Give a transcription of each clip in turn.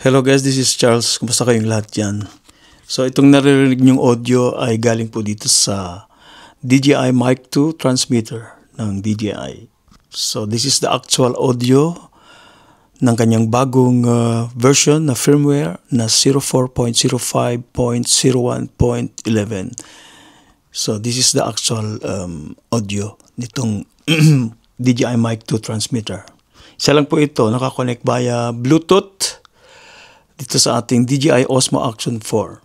Hello guys, this is Charles. Kumusta kayong lahat dyan? So itong naririnig nyong audio ay galing po dito sa DJI Mic 2 transmitter ng DJI. So this is the actual audio ng kanyang bagong version na firmware na 04.05.01.11. So this is the actual audio nitong DJI Mic 2 transmitter. Isa lang po ito, nakakonect via Bluetooth dito sa ating DJI Osmo Action 4.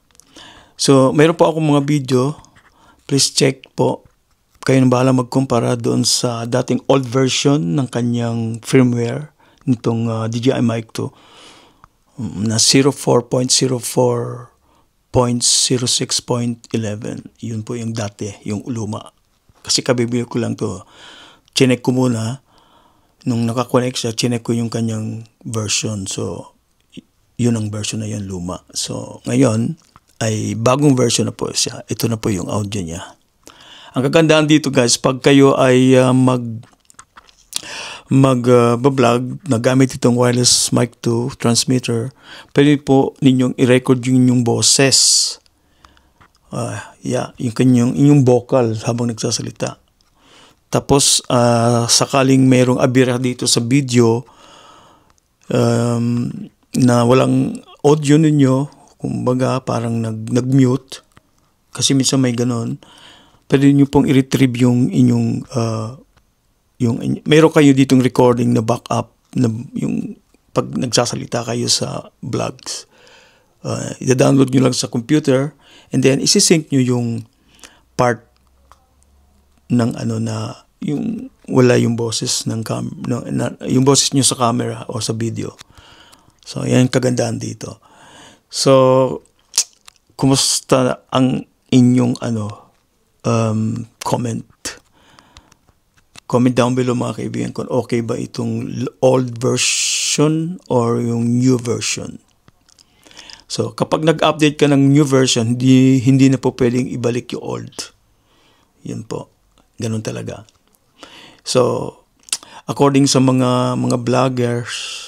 So, mayroon po akong mga video. Please check po. Kayo na bahala magkumpara doon sa dating old version ng kanyang firmware nitong DJI Mic 2 na 04.04.06.11. Yun po yung dati, yung luma. Kasi kabibili ko lang to. Chinek ko muna. Nung nakakonect siya, chinek ko yung kanyang version. So, yun ang version na yun, luma. So, ngayon ay bagong version na po siya. Ito na po yung audio niya. Ang kagandahan dito guys, pag kayo ay mag-vlog na gamit itong wireless mic 2 transmitter, pwede po ninyong i-record yung inyong boses. Yung inyong vocal habang nagsasalita. Tapos, sakaling mayroong abira dito sa video, na walang audio ninyo, kumbaga parang nag-mute, kasi minsan may ganon, pwede nyo pong i-retrieve yung inyong, mayroon kayo ditong recording na backup, na yung pag nagsasalita kayo sa vlogs, i-download nyo lang sa computer, and then isi-sync nyo yung part ng na yung wala yung boses ng yung boses nyo sa camera o sa video. So, yan kagandahan dito. So, kumusta ang inyong comment? Comment down below mga kaibigan kung okay ba itong old version or yung new version. So, kapag nag-update ka ng new version, hindi na po pwedeng ibalik yung old. Yun po. Ganun talaga. So, according sa mga vloggers,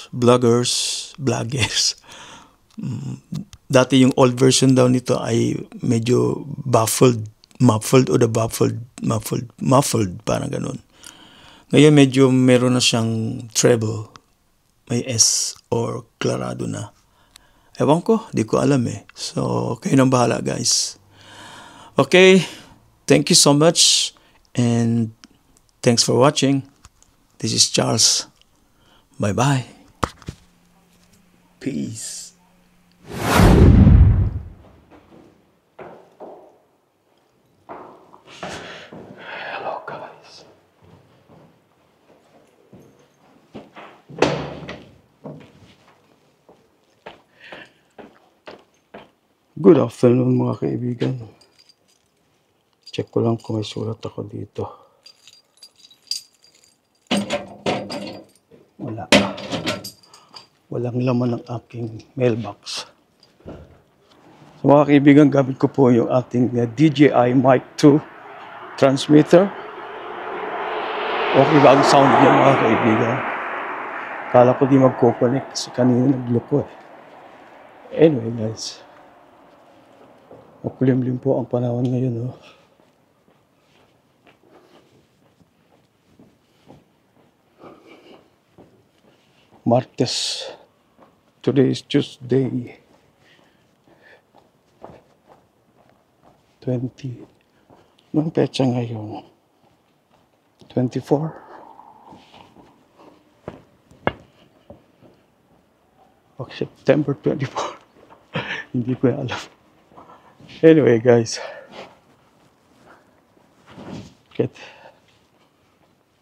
dati yung old version daw nito ay medyo muffled, parang ganun. Ngayon medyo meron na siyang treble, may S or clarado na. Ewan ko, di ko alam eh. So, kayo nang bahala guys. Okay, thank you so much and thanks for watching. This is Charles. Bye-bye. Peace. Hello, guys. Good afternoon, mga kaibigan. Check ko lang kung may sulat ako dito. Wala. Walang laman ng aking mailbox. So mga kaibigan, gamit ko po yung ating DJI Mic 2 transmitter. Okay ba ang sound niya mga kaibigan? Kala ko di magkoconnect kasi kanina nagloko eh. Anyway guys, makulimlim po ang panahon ngayon. Martes. Today is Tuesday. 20. Anong petsa ngayon? 24. O September 24. Hindi ko na alam. Anyway guys.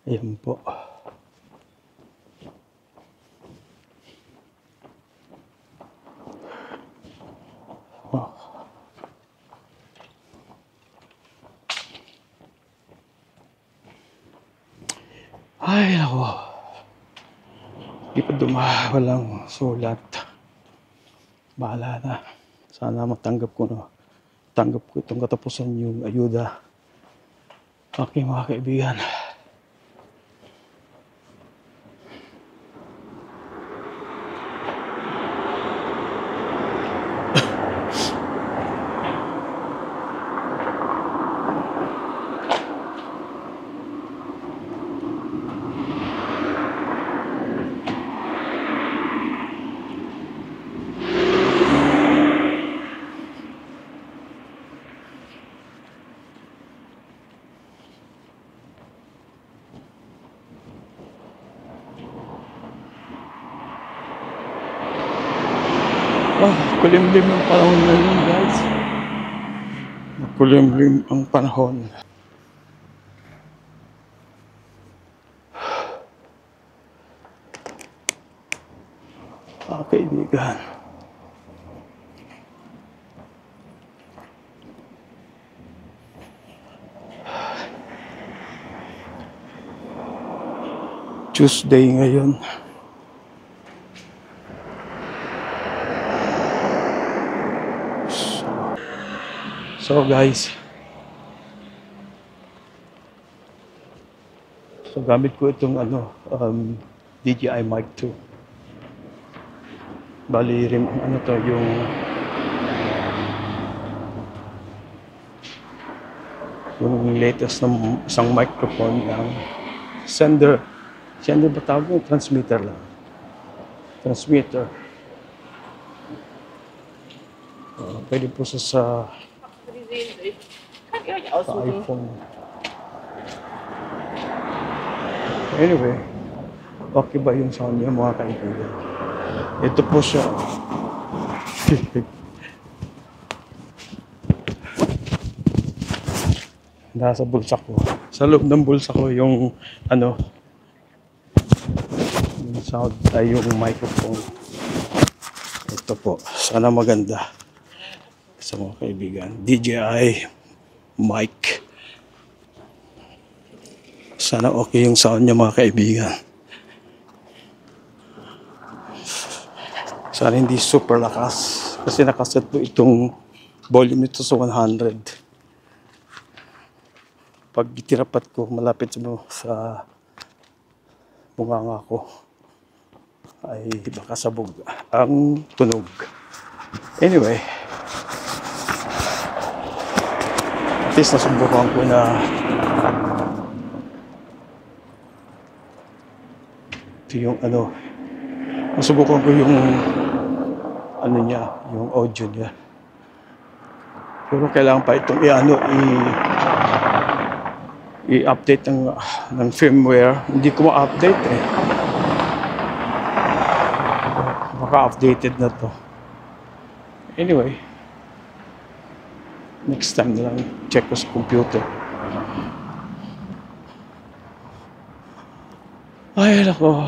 Ayan po. Ay, ako. Di pa walang sulat. Bahala na. Sana matanggap ko itong katapusan yung ayuda. Okay mga kaibigan. Makulimlim ang panahon ngayon, guys. Makulimlim ang panahon. Kaibigan. Tuesday ngayon. So guys, gamit ko itong DJI Mic 2. Bali rin yung latest na isang microphone ng sender ba tawag yun? Transmitter lang. Transmitter. Pwede po sa iPhone. Anyway, okay ba yung sound niya mga kaibigan? Ito po siya. Nasa bulsa ko. Sa loob ng bulsa ko yung yung sound ay yung microphone. Ito po. Sana maganda sa mga kaibigan. DJI mic. Sana okay yung sound niya mga kaibigan. Sana hindi super lakas. Kasi nakaset po itong volume nito sa 100. Pag itirapat ko malapit sa bunganga ko ay baka sabog ang tunog. Anyway, at least nasubukan ko na ito yung nasubukan ko yung niya, yung audio niya. Pero kailangan pa itong i-update ng firmware. Hindi ko ma-update eh. Baka updated na to. Anyway, next time na lang check ko sa computer. Ay, nako.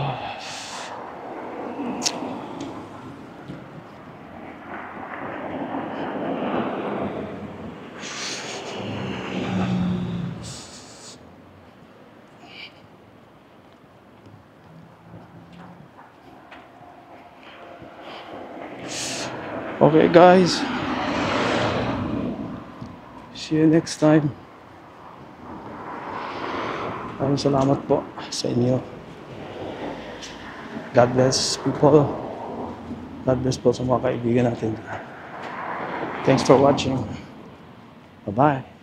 Okay guys, see you next time. Maraming salamat po sa inyo. God bless people. God bless po sa mga kaibigan natin. Thanks for watching. Bye-bye.